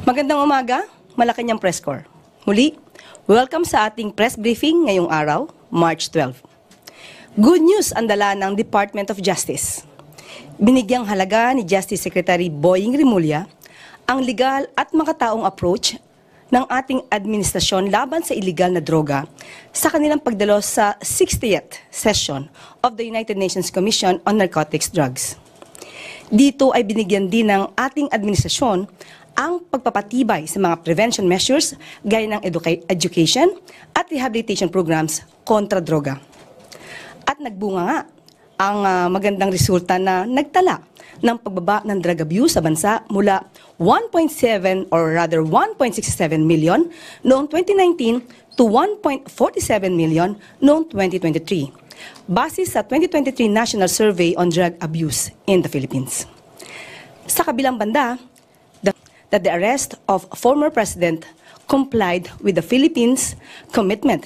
Magandang umaga, Malacanang Press Corps. Muli, welcome sa ating press briefing ngayong araw, March 12. Good news ang dala ng Department of Justice. Binigyang halaga ni Justice Secretary Boying Rimulya ang legal at makataong approach ng ating administrasyon laban sa iligal na droga sa kanilang pagdalo sa 60th session of the United Nations Commission on Narcotics Drugs. Dito ay binigyan din ng ating administrasyon ang pagpapatibay sa mga prevention measures gaya ng education at rehabilitation programs kontra droga. At nagbunga nga ang magandang resulta na nagtala ng pagbaba ng drug abuse sa bansa mula 1.7 or rather 1.67 million noong 2019 to 1.47 million noong 2023. Base sa 2023 National Survey on Drug Abuse in the Philippines. Sa kabilang banda, that the arrest of former President complied with the Philippines' commitment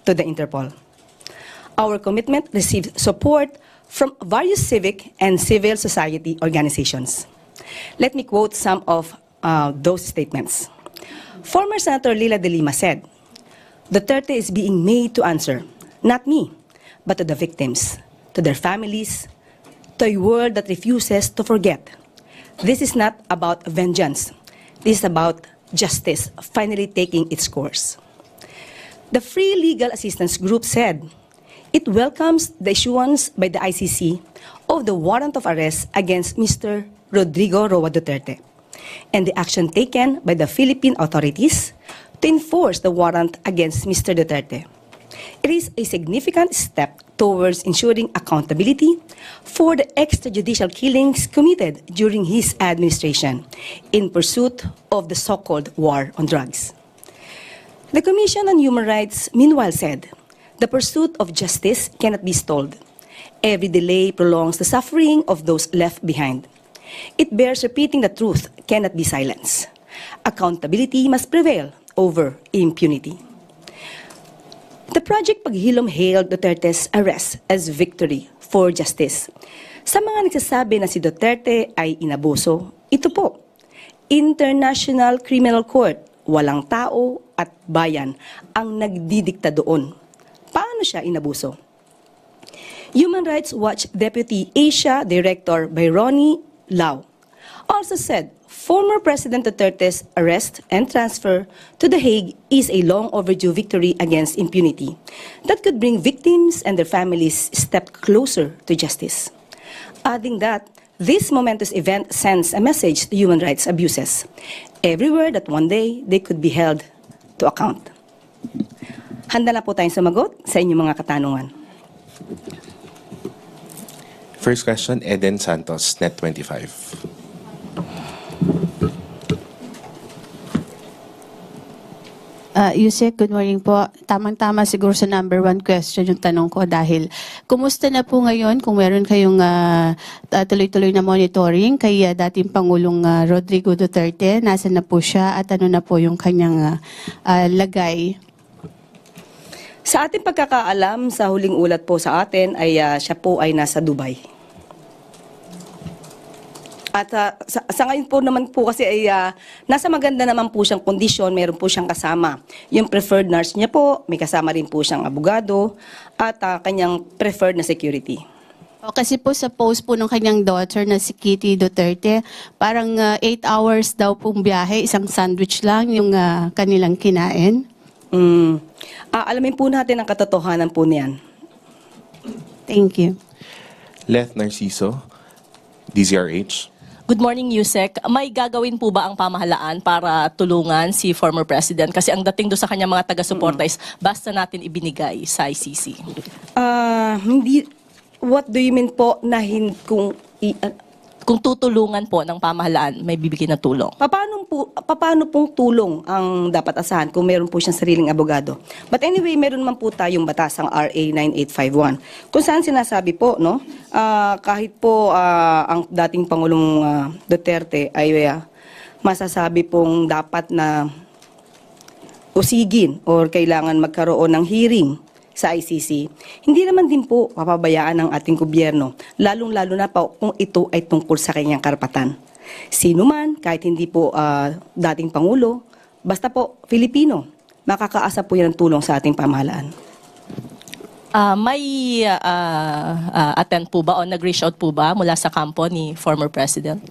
to the Interpol. Our commitment received support from various civic and civil society organizations. Let me quote some of those statements. Former Senator Lila de Lima said, "Duterte is being made to answer, not me, but to the victims, to their families, to a world that refuses to forget. This is not about vengeance. This is about justice finally taking its course." The Free Legal Assistance Group said it welcomes the issuance by the ICC of the warrant of arrest against Mr. Rodrigo Roa Duterte and the action taken by the Philippine authorities to enforce the warrant against Mr. Duterte. It is a significant step towards ensuring accountability for the extrajudicial killings committed during his administration in pursuit of the so-called war on drugs. The Commission on Human Rights meanwhile said, the pursuit of justice cannot be stalled. Every delay prolongs the suffering of those left behind. It bears repeating the truth cannot be silenced. Accountability must prevail over impunity. The Project Paghilom hailed Duterte's arrest as victory for justice. Sa mga nagsasabi na si Duterte ay inabuso, ito po, International Criminal Court, walang tao at bayan ang nagdidikta doon. Paano siya inabuso? Human Rights Watch Deputy Asia Director Byrony Lau also said former President Duterte's arrest and transfer to The Hague is a long overdue victory against impunity that could bring victims and their families a step closer to justice. Adding that, this momentous event sends a message to human rights abuses everywhere that one day they could be held to account. Handa na po tayong sumagot sa inyong mga katanungan. First question, Eden Santos, Net 25. Yusek, good morning po. Tamang-tama siguro sa number one question yung tanong ko dahil kumusta na po ngayon kung meron kayong tuloy-tuloy na monitoring kay dating Pangulong Rodrigo Duterte, nasan na po siya at ano na po yung kanyang lagay? Sa ating pagkakaalam, sa huling ulat po sa atin ay siya po ay nasa Dubai. At sa ngayon po naman po kasi ay nasa maganda naman po siyang kondisyon, meron po siyang kasama. Yung preferred nurse niya po, may kasama rin po siyang abogado at kanyang preferred na security. O, kasi po sa post po ng kanyang daughter na si Kitty Duterte, parang 8 hours daw pong biyahe, isang sandwich lang yung kanilang kinain. Alamin po natin ang katotohanan po niyan. Thank you. Leth Narciso, DZRH. Good morning, Yusek. May gagawin po ba ang pamahalaan para tulungan si former president? Kasi ang dating do sa kanya mga taga-suporta is basta natin ibinigay sa ICC. Hindi, what do you mean po na Kung tutulungan po ng pamahalaan, may bibigyan na tulong. paano pong tulong ang dapat asahan kung meron po siyang sariling abogado? But anyway, meron man po tayong batas, ang RA 9851, kung saan sinasabi po, no, kahit po ang dating Pangulong Duterte ay masasabi pong dapat na usigin or kailangan magkaroon ng hearing sa ICC, hindi naman din po papabayaan ng ating gobyerno, lalong-lalo na po kung ito ay tungkol sa kanyang karapatan. Sino man, kahit hindi po dating Pangulo, basta po Filipino, makakaasa po yan ng tulong sa ating pamahalaan. May attend po ba o nag-reach out po ba mula sa kampo ni former President?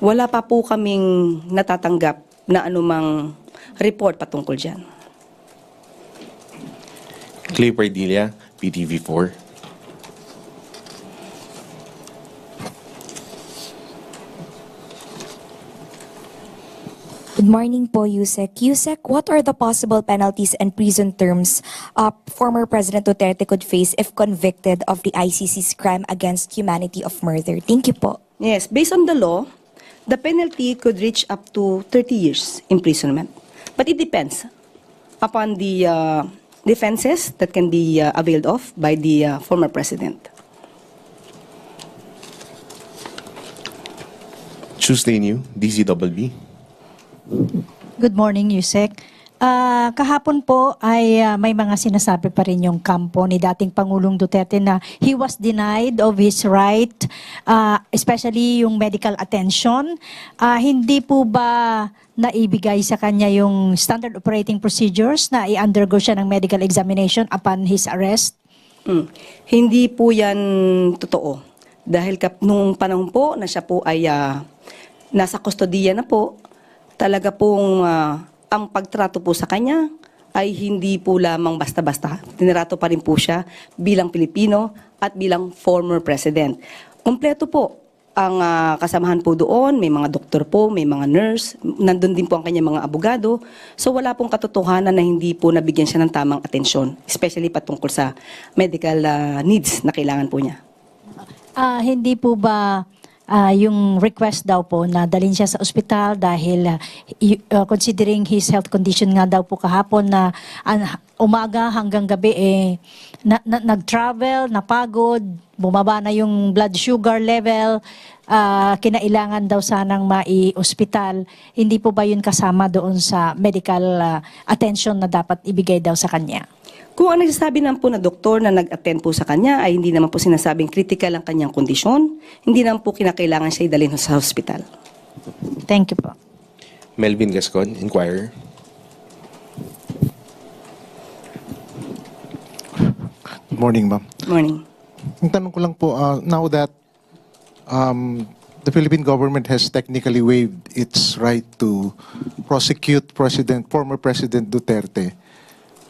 Wala pa po kaming natatanggap na anumang report patungkol dyan. Clay Pardilla, PTV4. Good morning po, Yusek. Yusek, what are the possible penalties and prison terms former President Duterte could face if convicted of the ICC's crime against humanity of murder? Thank you po. Yes, based on the law, the penalty could reach up to 30 years imprisonment. But it depends upon the defenses that can be availed of by the former president. Tuesday New, DZBB. Good morning, Yusek. Kahapon po ay may mga sinasabi pa rin yung kampo ni dating Pangulong Duterte na he was denied of his right, especially yung medical attention. Hindi po ba naibigay sa kanya yung standard operating procedures na i-undergo siya ng medical examination upon his arrest? Hindi po yan totoo. Dahil nung panahon po na siya po ay nasa kustodiya na po, talaga pong ang pagtrato po sa kanya ay hindi po lamang basta-basta. Tinrato pa rin po siya bilang Pilipino at bilang former president. Kompleto po ang kasamahan po doon, may mga doktor po, may mga nurse, nandun din po ang kanyang mga abogado. So wala pong katotohanan na hindi po nabigyan siya ng tamang atensyon, especially patungkol sa medical needs na kailangan po niya. Hindi po ba yung request daw po na dalhin siya sa ospital dahil considering his health condition nga daw po kahapon na umaga hanggang gabi nag-travel, napagod, bumaba na yung blood sugar level, kinailangan daw sanang mai-ospital. Hindi po ba yun kasama doon sa medical attention na dapat ibigay daw sa kanya? Kung ang nagsasabi naman po na doktor na nag-attend po sa kanya ay hindi naman po sinasabing critical ang kanyang kondisyon, hindi naman po kinakailangan siya idalhin sa hospital. Thank you po. Melvin Gascon, Inquirer. Good morning, ma'am. Morning. Ang tanong ko lang po, now that the Philippine government has technically waived its right to prosecute former President Duterte,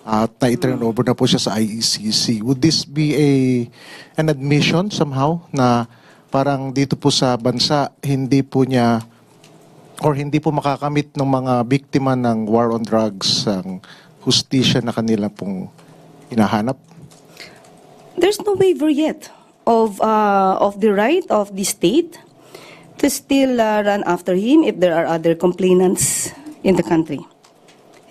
at na-turn over na po siya sa ICC. Would this be an admission somehow na parang dito po sa bansa hindi po niya or hindi po makakamit ng mga biktima ng war on drugs ang hustisya na kanila pong hinahanap? There's no waiver yet of the right of the state to still run after him if there are other complainants in the country.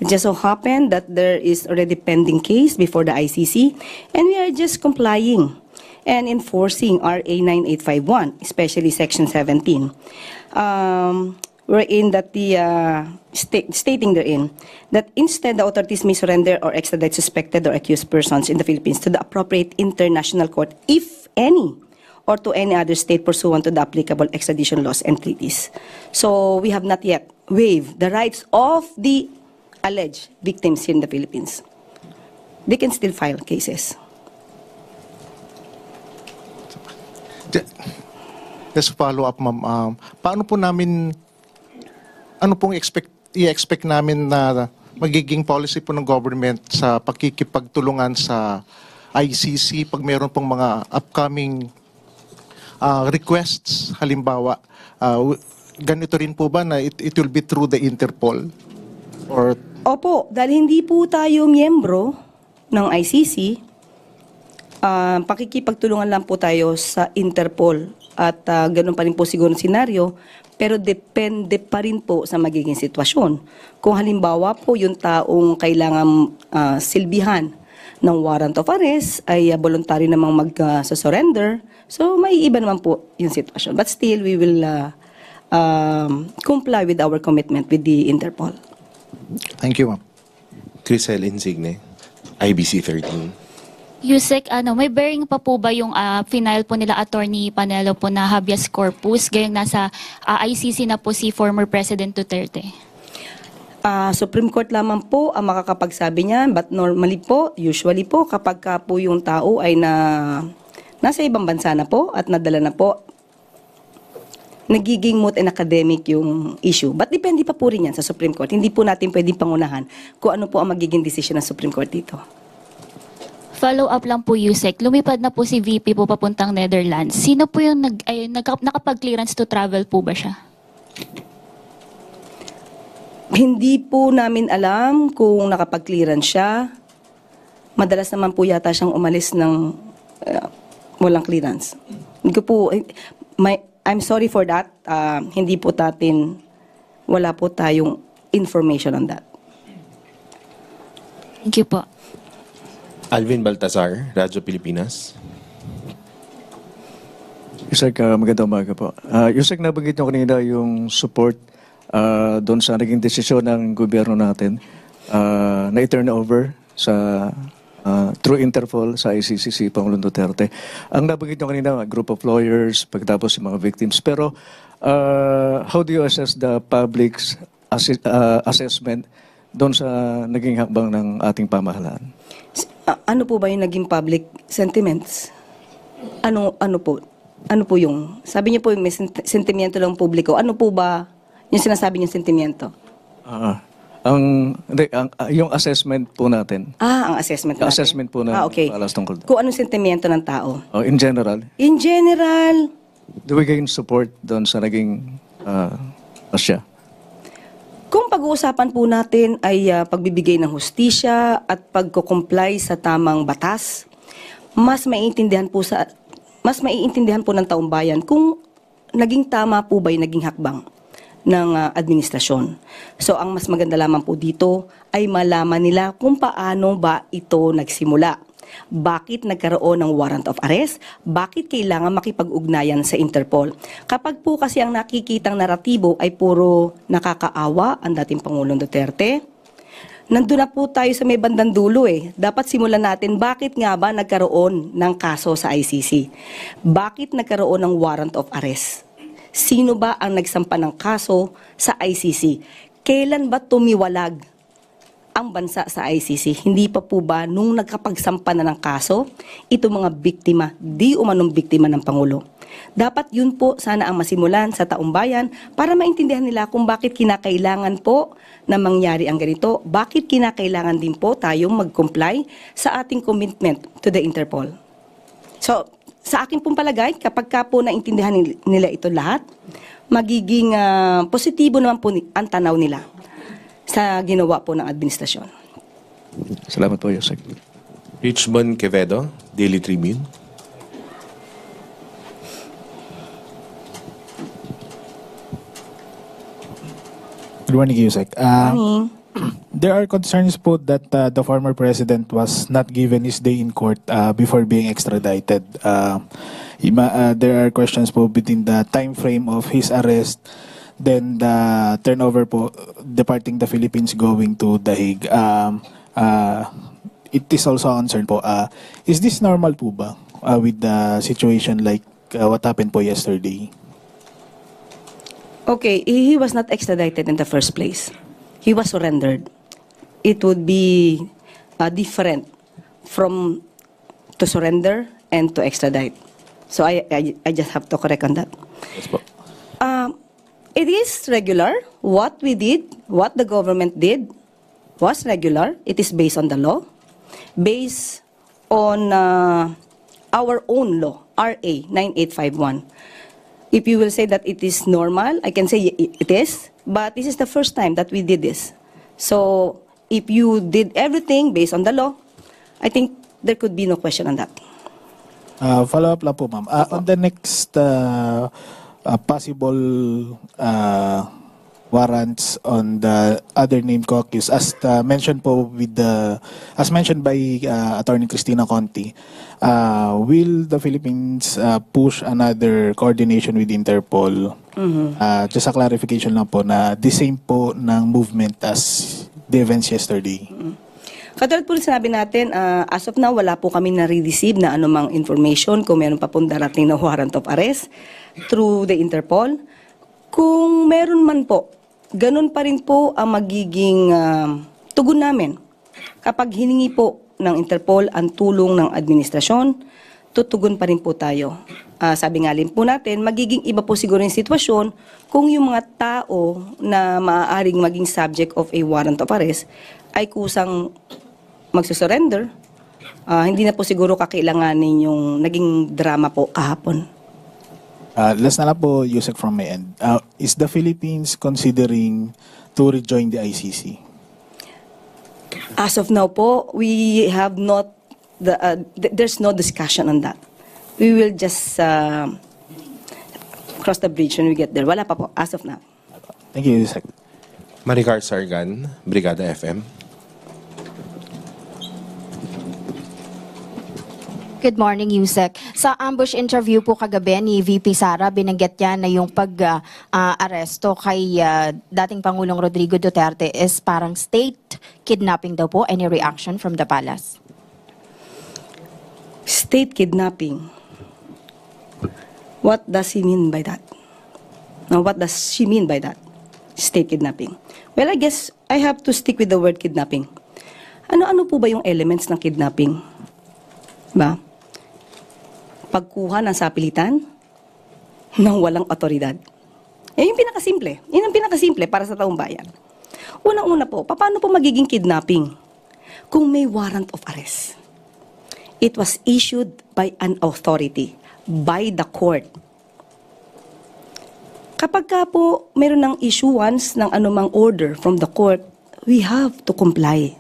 It just so happened that there is already pending case before the ICC, and we are just complying and enforcing RA 9851, especially Section 17, wherein that the stating therein that instead the authorities may surrender or extradite suspected or accused persons in the Philippines to the appropriate international court, if any, or to any other state pursuant to the applicable extradition laws and treaties. So we have not yet waived the rights of the alleged victims here in the Philippines. They can still file cases. Just follow up, ma'am. Paano po namin, ano pong i-expect namin na magiging policy po ng government sa pakikipagtulungan sa ICC pag meron pong mga upcoming requests? Halimbawa, ganito rin po ba na it will be through the Interpol? Or Opo, dahil hindi po tayo miyembro ng ICC, pakikipagtulungan lang po tayo sa Interpol at ganun pa rin po siguro ang senaryo, pero depende pa rin po sa magiging sitwasyon. Kung halimbawa po yung taong kailangan silbihan ng warrant of arrest ay voluntary namang mag-surrender, so may iba naman po yung sitwasyon. But still, we will comply with our commitment with the Interpol. thank you, ma'am. Crisel Insigne, IBC 13. Yusek, may bearing pa po ba yung final po nila Attorney Panelo po na habeas corpus gayong nasa ICC na po si former President Duterte? Supreme Court lamang po ang makakapagsabi niyan, but normally po, usually po, kapag ka po yung tao ay nasa ibang bansa na po at nadala na po, nagiging moot and academic yung issue. But depende pa po rin yan sa Supreme Court. Hindi po natin pwedeng pangunahan kung ano po ang magiging decision ng Supreme Court dito. Follow up lang po, Yusek. Lumipad na po si VP po papuntang Netherlands. Sino po yung nakapag-clearance to travel po ba siya? Hindi po namin alam kung nakapag-clearance siya. Madalas naman po yata siyang umalis ng walang clearance. Hindi ko po, I'm sorry for that. Hindi po wala po tayong information on that. Thank you po. Alvin Baltazar, Radyo Pilipinas. Yusek, magandang umaga po. Yusek, nabanggit nyo kanina yung support doon sa naging desisyon ng gobyerno natin na i-turn over sa through Interpol sa ICC si Pangulong Duterte. Ang nabanggit nyo kanina, group of lawyers, pagkatapos yung mga victims. Pero how do you assess the public's assessment doon sa naging hakbang ng ating pamahalaan? Ano po ba yung naging public sentiments? Ano po? Ano po yung, sabi niyo po yung may sentimiento lang publiko. Ano po ba yung sinasabi niyong sentimiento? Yung assessment po natin. Ang assessment natin. Assessment po na okay. palas tungkol doon. Kung anong sentimiento ng tao? In general, In general, do we gain support doon sa naging Asya? kung pag-uusapan po natin ay pagbibigay ng hustisya at pagko-comply sa tamang batas, mas maiintindihan po ng taong bayan kung naging tama po ba yung naging hakbang ng administrasyon. So ang mas maganda lamang po dito ay malaman nila kung paano ba ito nagsimula. Bakit nagkaroon ng warrant of arrest? Bakit kailangan makipag-ugnayan sa Interpol? Kapag po kasi ang nakikitang naratibo ay puro nakakaawa ang dating Pangulong Duterte, nandun na po tayo sa may bandang dulo eh. Dapat simulan natin bakit nga ba nagkaroon ng kaso sa ICC? Bakit nagkaroon ng warrant of arrest? Sino ba ang nagsampa ng kaso sa ICC? Kailan ba tumiwalag ang bansa sa ICC? Hindi pa po ba nung nagkapagsampa na ng kaso, ito mga biktima, di umanong biktima ng Pangulo? Dapat yun po sana ang masimulan sa taong bayan para maintindihan nila kung bakit kinakailangan po na mangyari ang ganito, bakit kinakailangan din po tayong mag-comply sa ating commitment to the Interpol. So, sa akin pong palagay, kapag ka po naintindihan nila ito lahat, magiging positibo naman po ang tanaw nila sa ginawa po ng administrasyon. Salamat po, Yusek. Richmond Quevedo, Daily Tribune. Good morning, Yusek. Morning. There are concerns po that the former president was not given his day in court before being extradited. There are questions po between the time frame of his arrest, then the turnover po, departing the Philippines going to The Hague. It is also a concern po. Is this normal po ba with the situation like what happened po yesterday? Okay, he was not extradited in the first place. He was surrendered. It would be different from to surrender and to extradite. So I just have to correct on that. Yes po. It is regular. What we did, what the government did was regular. It is based on the law, based on our own law, RA 9851. If you will say that it is normal, I can say it is, but this is the first time that we did this. So if you did everything based on the law, I think there could be no question on that. Follow up lang po, ma'am. On the next possible warrants on the other named caucus, as mentioned po as mentioned by Attorney Cristina Conti, will the Philippines push another coordination with Interpol? Just a clarification lang po na the same po ng movement as the events yesterday. Katulad po rin sinabi natin, as of now, wala po kami nare-receive na anumang information kung meron pa pong darating na warrant of arrest through the Interpol. Kung meron man po, ganun pa rin po ang magiging tugon namin. Kapag hiningi po ng Interpol ang tulong ng administrasyon, tutugon pa rin po tayo. Sabi nga rin po natin, magiging iba po siguro yung sitwasyon kung yung mga tao na maaaring maging subject of a warrant of arrest ay kusang magsusurrender. Hindi na po siguro kakailanganin yung naging drama po kahapon. Last na lang po, Yusek, from my end. Is the Philippines considering to rejoin the ICC? As of now po, we have not, there's no discussion on that. We will just cross the bridge when we get there. Wala pa po, as of now. Thank you, Yusek. Maricar Sargan, Brigada FM. Good morning, Yusek. Sa ambush interview po kagabi ni VP Sara, binanggit niya na yung pag-aresto kay dating Pangulong Rodrigo Duterte is parang state kidnapping daw po. Any reaction from the palace? State kidnapping. What does he mean by that? Now, what does she mean by that? State kidnapping. Well, I guess I have to stick with the word kidnapping. Ano-ano po ba yung elements ng kidnapping? Ba? Pagkuha ng sapilitan ng walang otoridad. Yan yung pinakasimple. Yan ang pinakasimple para sa taong bayan. Unang-una po, paano po magiging kidnapping kung may warrant of arrest? It was issued by an authority, by the court. Kapag ka po mayroon ng issuance ng anumang order from the court, we have to comply.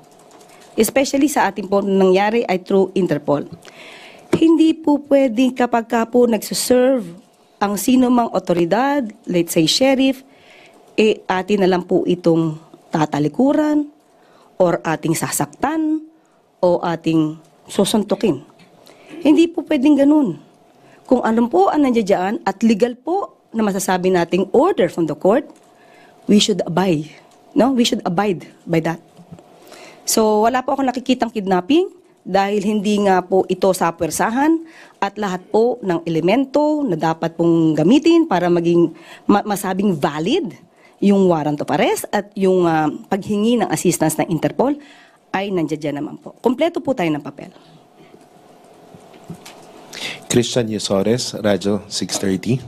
Especially sa ating po nangyari ay through Interpol. Hindi po pwedeng kapag ka po nagsuserve ang sino mang otoridad, let's say sheriff, atin na lang po itong tatalikuran or ating sasaktan o ating susuntukin. Hindi po pwedeng ganun. Kung ano po ang nandiyan at legal po na masasabi nating order from the court, we should abide. No? We should abide by that. So wala po akong nakikitang kidnapping dahil hindi nga po ito sa pwersahan at lahat po ng elemento na dapat pong gamitin para maging masabing valid yung warrant of arrest at yung paghingi ng assistance ng Interpol ay nandiyan naman po. Kompleto po tayo ng papel. Christian Yusores, Radyo 630.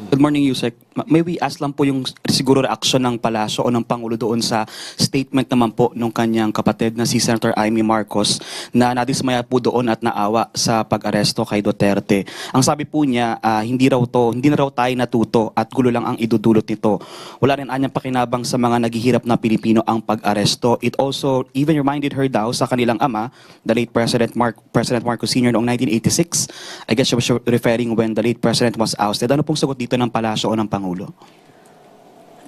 Good morning, Yusek. May we ask lang po yung siguro reaksyon ng Palasyo o ng Pangulo doon sa statement naman po nung kanyang kapatid na si Senator Amy Marcos na nadismaya po doon at naawa sa pag-aresto kay Duterte. Ang sabi po niya, hindi na raw tayo natuto at gulo lang ang idudulot nito. Wala rin anyang pakinabang sa mga naghihirap na Pilipino ang pag-aresto. It also even reminded her daw sa kanilang ama, the late President Marcos Sr. noong 1986. I guess she was referring when the late President was ousted. Ano pong sagot dito ng Palasyo o ng Pangulo?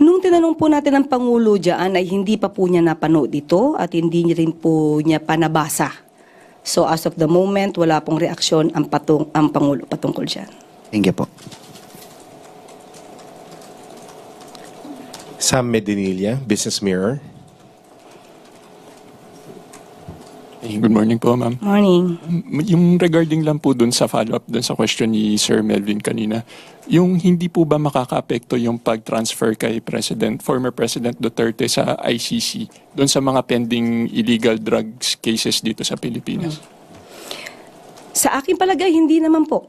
Nung tinanong po natin ang Pangulo dyan ay hindi pa po niya napanood ito at hindi rin po niya panabasa. So as of the moment, wala pong reaksyon ang Pangulo patungkol dyan. Thank you po. Sam Medinilla, Business Mirror. Good morning po, ma'am. Morning. Yung regarding lang po dun sa follow-up dun sa question ni Sir Melvin kanina, yung hindi po ba makaka-apekto yung pag-transfer kay former President Duterte sa ICC dun sa mga pending illegal drugs cases dito sa Pilipinas? Sa aking palagay, hindi naman po.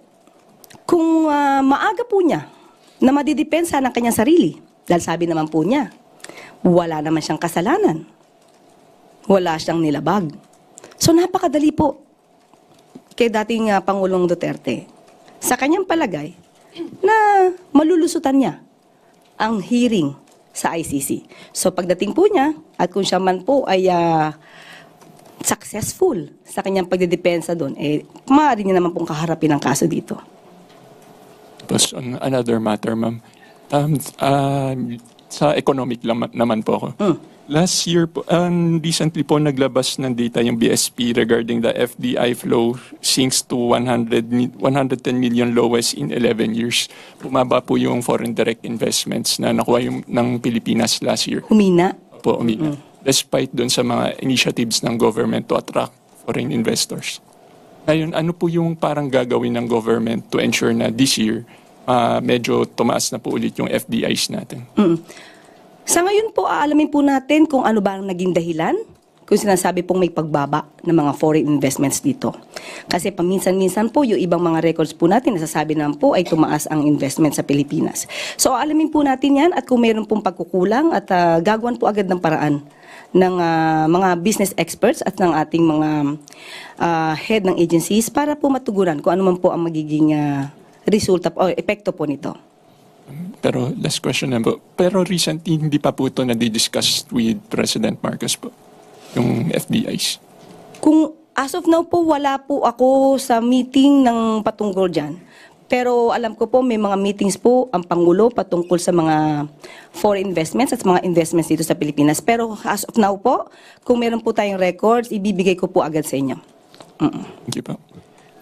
Kung maaga po niya na madidepensa ng kanyang sarili, dahil sabi naman po niya, wala naman siyang kasalanan. Wala siyang nilabag. So napakadali po kay dating Pangulong Duterte sa kanyang palagay na malulusutan niya ang hearing sa ICC. So pagdating po niya at kung siya man po ay successful sa kanyang pagdedepensa doon, maaari niya naman pong kaharapin ang kaso dito. Tapos on another matter, ma'am, sa economic naman po ako. Last year po, recently po naglabas ng data yung BSP regarding the FDI flow sinks to 110 million lowest in 11 years. Bumaba po yung foreign direct investments na nakuha yung ng Pilipinas last year. Humina. Po, umina. Despite dun sa mga initiatives ng government to attract foreign investors. Ngayon, ano po yung parang gagawin ng government to ensure na this year medyo tumaas na po ulit yung FDIs natin? Sa ngayon po, aalamin po natin kung ano ba ang naging dahilan kung sinasabi pong may pagbaba ng mga foreign investments dito. Kasi paminsan-minsan po, yung ibang mga records po natin, nasasabi naman po ay tumaas ang investment sa Pilipinas. So, aalamin po natin yan at kung mayroon pong pagkukulang at gagawan po agad ng paraan ng mga business experts at ng ating mga head ng agencies para po matugunan kung ano man po ang magiging resulta o epekto po nito. Pero last question na po. Pero recently, hindi pa po ito na-discuss with President Marcos po, yung FDIs. Kung as of now po, wala po ako sa meeting ng patungkol dyan. Pero alam ko po, may mga meetings po ang Pangulo patungkol sa mga foreign investments at mga investments dito sa Pilipinas. Pero as of now po, kung meron po tayong records, ibibigay ko po agad sa inyo. Thank you po.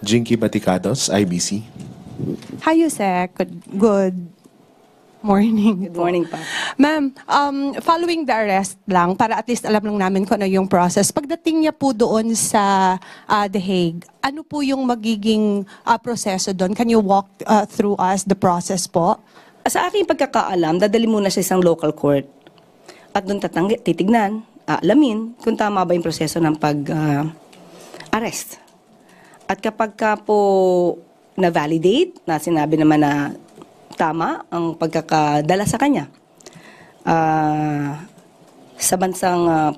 Jinky Baticados, IBC. Hi, Yusek. Good morning. Good morning pa. Ma'am, following the arrest lang, para at least alam lang namin kung ano yung process, pagdating niya po doon sa The Hague, ano po yung magiging proseso doon? Can you walk through us the process po? Sa aking pagkakaalam, dadali muna sa isang local court. At doon titignan, alamin kung tama ba yung proseso ng pag-arrest. At kapag ka po na-validate, na sinabi naman na tama ang pagkakadala sa kanya sa bansang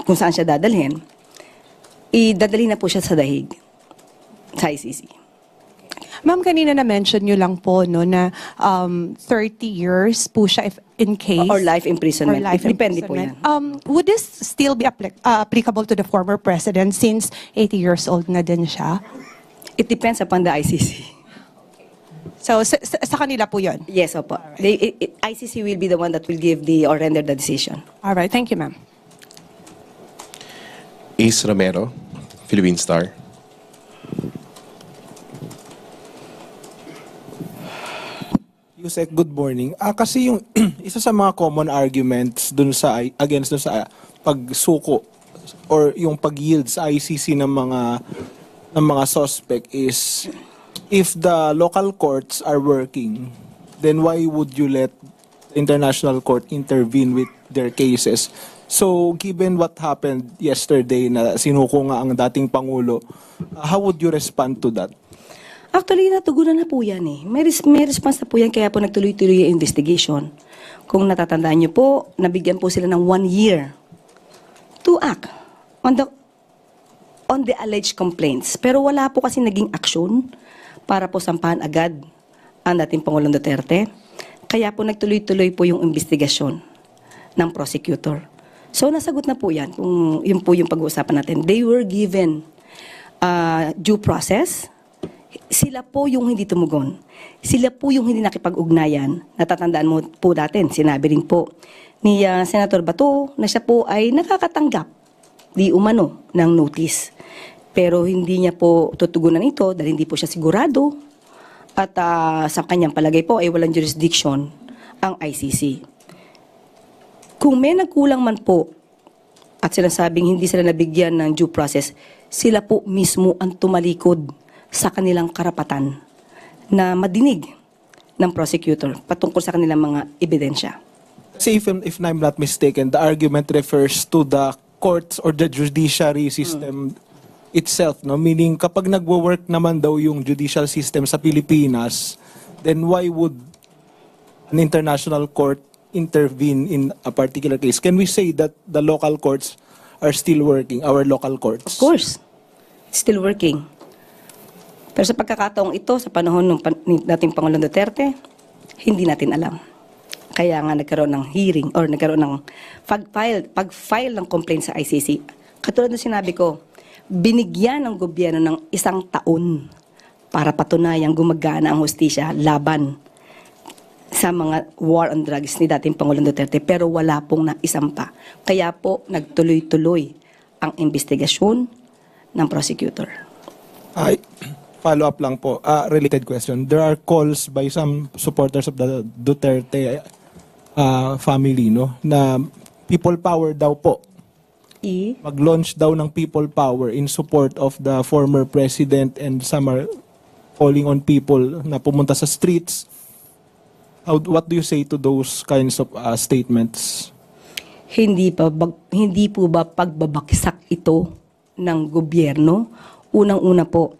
kung saan siya dadalhin, idadali na po siya sa The Hague, sa ICC. Ma'am, kanina na-mention nyo lang po no, na 30 years po siya if in case. Or life imprisonment. Or life Depende imprisonment. po yan. Would this still be applicable to the former president since 80 years old na din siya? It depends upon the ICC. So, sa kanila po yun? Yes, opo. ICC will be the one that will give or render the decision. All right. Thank you, ma'am. Ace Romero, Philippine Star. Yusek, good morning. Kasi yung isa sa mga common arguments dun sa against dun sa pagsuko or yung pag-yield sa ICC ng mga suspect is if the local courts are working, then why would you let the international court intervene with their cases? So, given what happened yesterday na sinuko nga ang dating Pangulo, how would you respond to that? Actually, natugunan na po yan eh. May response na po yan, kaya po nagtuloy-tuloy yung investigation. Kung natatandaan niyo po, nabigyan po sila ng 1 year to act on the alleged complaints. Pero wala po kasi naging aksyon para po sampahan agad ang dating Pangulong Duterte. Kaya po nagtuloy-tuloy po yung investigasyon ng prosecutor. So nasagot na po yan, kung yun po yung pag-uusapan natin. They were given due process. Sila po yung hindi tumugon. Sila po yung hindi nakipag-ugnayan. Natatandaan mo po natin, sinabi rin po ni Senator Bato na siya po ay nakakatanggap di umano ng notice. Pero hindi niya po tutugunan ito dahil hindi po siya sigurado at sa kanyang palagay po ay walang jurisdiction ang ICC. Kung may nagkulang man po at sinasabing hindi sila nabigyan ng due process, sila po mismo ang tumalikod sa kanilang karapatan na madinig ng prosecutor patungkol sa kanilang mga ebidensya. Say if I'm not mistaken, the argument refers to the courts or the judiciary system itself, no? Meaning kapag nagwo-work naman daw yung judicial system sa Pilipinas, then why would an international court intervene in a particular case? Can we say that the local courts are still working, our local courts? Of course, still working. Pero sa pagkakataong ito, sa panahon ng dating Pangulong Duterte, hindi natin alam. Kaya nga nagkaroon ng hearing or nagkaroon ng pag-file ng complaint sa ICC. Katulad ng sinabi ko, binigyan ng gobyerno ng 1 taon para patunayang gumagana ang hustisya laban sa mga war on drugs ni dating Pangulong Duterte pero wala pong naisampa. Kaya po nagtuloy-tuloy ang investigasyon ng prosecutor. Ay, follow up lang po. Related question. There are calls by some supporters of the Duterte family, no, na people power daw po. Mag-launch daw ng people power in support of the former president, and some are calling on people na pumunta sa streets. What do you say to those kinds of statements? Hindi po ba pagbabaksak ito ng gobyerno? Unang-una po,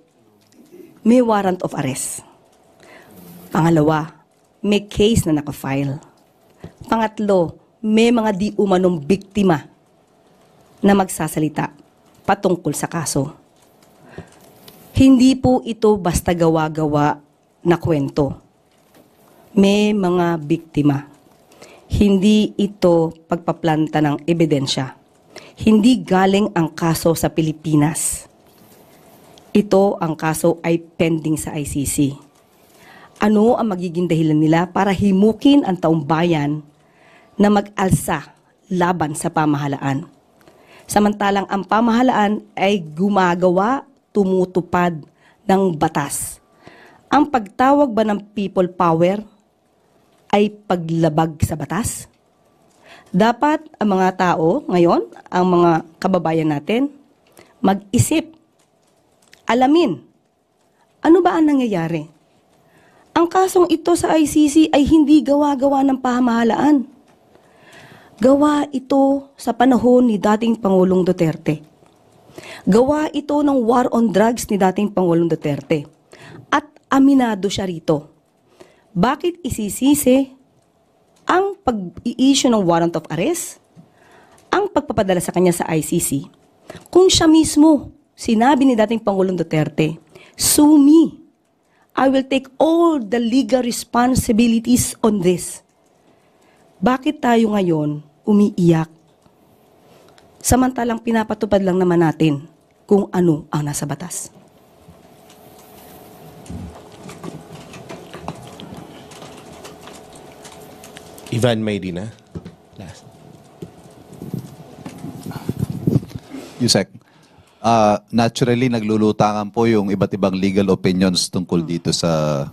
may warrant of arrest. Pangalawa, may case na nakafile. Pangatlo, may mga di umanong biktima na magsasalita patungkol sa kaso. Hindi po ito basta gawa-gawa na kwento. May mga biktima. Hindi ito pagpaplanta ng ebidensya. Hindi galing ang kaso sa Pilipinas. Ito, ang kaso ay pending sa ICC. Ano ang magiging dahilan nila para himukin ang taong bayan na mag-alsa laban sa pamahalaan? Samantalang ang pamahalaan ay gumagawa, tumutupad ng batas. Ang pagtawag ba ng people power ay paglabag sa batas? Dapat ang mga tao ngayon, ang mga kababayan natin, mag-isip, alamin, ano ba ang nangyayari? Ang kasong ito sa ICC ay hindi gawa-gawa ng pamahalaan. Gawa ito sa panahon ni dating Pangulong Duterte. Gawa ito ng war on drugs ni dating Pangulong Duterte. At aminado siya rito. Bakit isisisi ang pag-i-issue ng warrant of arrest, ang pagpapadala sa kanya sa ICC, kung siya mismo sinabi ni dating Pangulong Duterte, "Sue me. I will take all the legal responsibilities on this." Bakit tayo ngayon umiiyak? Samantalang pinapatupad lang naman natin kung ano ang nasa batas. Ivan Mayrina. Yusek, naturally naglulutangan po yung iba't ibang legal opinions tungkol dito sa,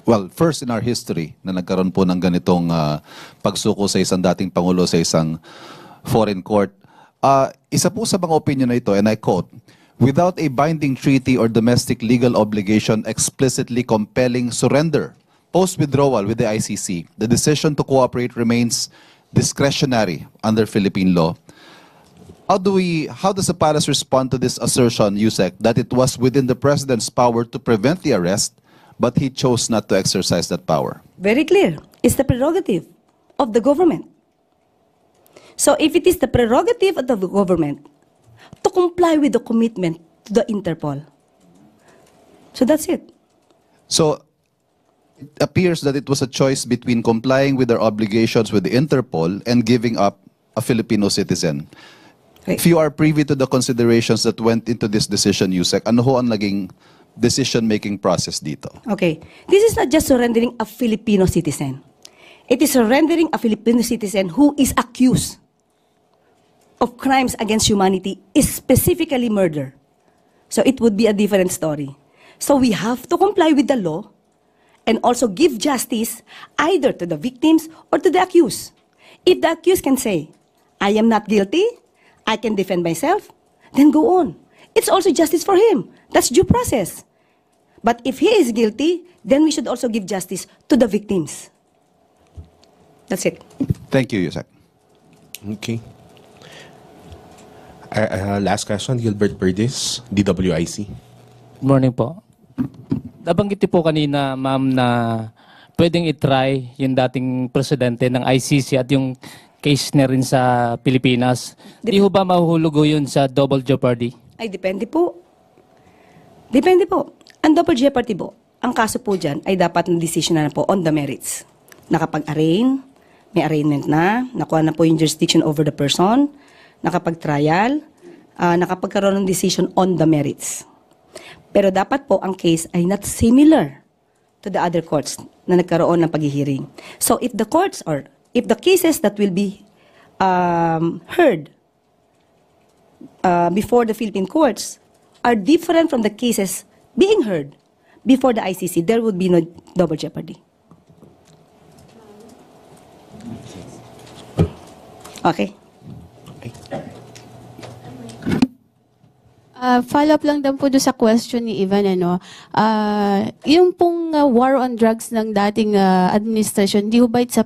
well, first in our history na nagkaroon po ng ganitong pagsuko sa isang dating Pangulo sa isang foreign court. Isa po sa mga opinion na ito, and I quote, "Without a binding treaty or domestic legal obligation explicitly compelling surrender, post-withdrawal with the ICC, the decision to cooperate remains discretionary under Philippine law." How does the palace respond to this assertion, Yusek, that it was within the president's power to prevent the arrest, but he chose not to exercise that power? Very clear. It's the prerogative of the government. So if it is the prerogative of the government to comply with the commitment to the Interpol, so that's it. So it appears that it was a choice between complying with their obligations with the Interpol and giving up a Filipino citizen. If you are privy to the considerations that went into this decision, Yusek, ano ho ang naging decision-making process dito? Okay. This is not just surrendering a Filipino citizen. It is surrendering a Filipino citizen who is accused of crimes against humanity, specifically murder. So it would be a different story. So we have to comply with the law and also give justice either to the victims or to the accused. If the accused can say, "I am not guilty, I can defend myself," then go on. It's also justice for him. That's due process. But if he is guilty, then we should also give justice to the victims. That's it. Thank you, Yusek. Okay. Last question, Gilbert Perdis, DWIC. Good morning po. Nabanggit po kanina, ma'am, na pwedeng itry yung dating presidente ng ICC at yung case na rin sa Pilipinas. Di ho ba mahuhulugo yun sa double jeopardy? Ay, depende po. Depende po. Ang double jeopardy po, ang kaso po dyan ay dapat na decision na po on the merits. Nakapag-arraign, may arraignment na, nakuha na po yung jurisdiction over the person, nakapag-trial, nakapagkaroon ng decision on the merits. Pero dapat po ang case ay not similar to the other courts na nagkaroon ng paghihiring. So if the courts or if the cases that will be heard before the Philippine courts are different from the cases being heard before the ICC, there would be no double jeopardy. Okay? Follow-up lang din po doon sa question ni Ivan, yung pong war on drugs ng dating administration, di ba sa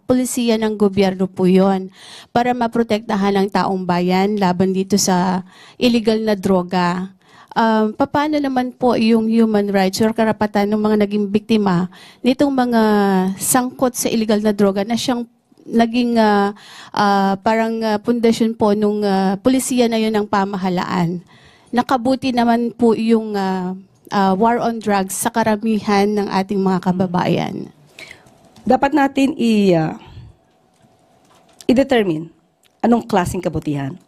polisiya ng gobyerno po yon para maprotektahan ang taong bayan laban dito sa illegal na droga. Paano naman po yung human rights or karapatan ng mga naging biktima nitong mga sangkot sa illegal na droga na siyang naging parang pundasyon po nung polisiya na yun ng pamahalaan? Nakabuti naman po yung war on drugs sa karamihan ng ating mga kababayan. Dapat natin i-determine anong klaseng kabutihan.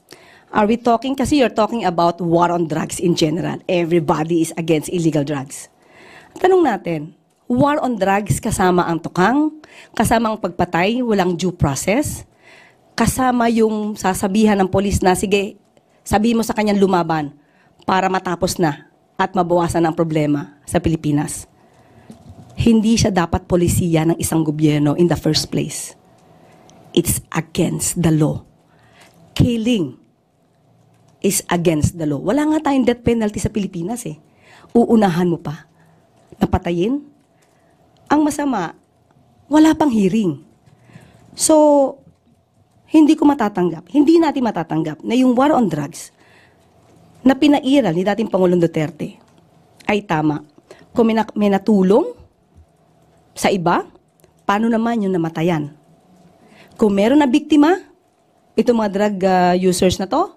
Are we talking, kasi you're talking about war on drugs in general. Everybody is against illegal drugs. Tanong natin, war on drugs kasama ang tukang, kasama ang pagpatay, walang due process, kasama yung sasabihan ng polis na, sige, sabihin mo sa kanyang lumaban para matapos na at mabawasan ang problema sa Pilipinas. Hindi siya dapat polisiya ng isang gobyerno in the first place. It's against the law. Killing is against the law. Wala nga tayong death penalty sa Pilipinas eh. Uunahan mo pa. Napatayin? Ang masama, wala pang hearing. So, hindi natin matatanggap na yung war on drugs na pinairal ni dating Pangulong Duterte ay tama. Kung may natulong sa iba, paano naman yung namatayan? Kung meron na biktima, itong mga drug users na to,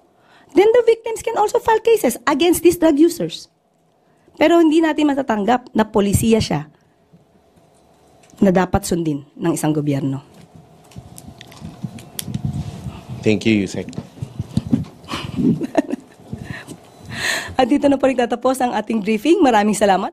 then the victims can also file cases against these drug users. Pero hindi natin matatanggap na polisiya siya na dapat sundin ng isang gobyerno. Thank you, Yusek. At dito na po rin tatapos ang ating briefing. Maraming salamat.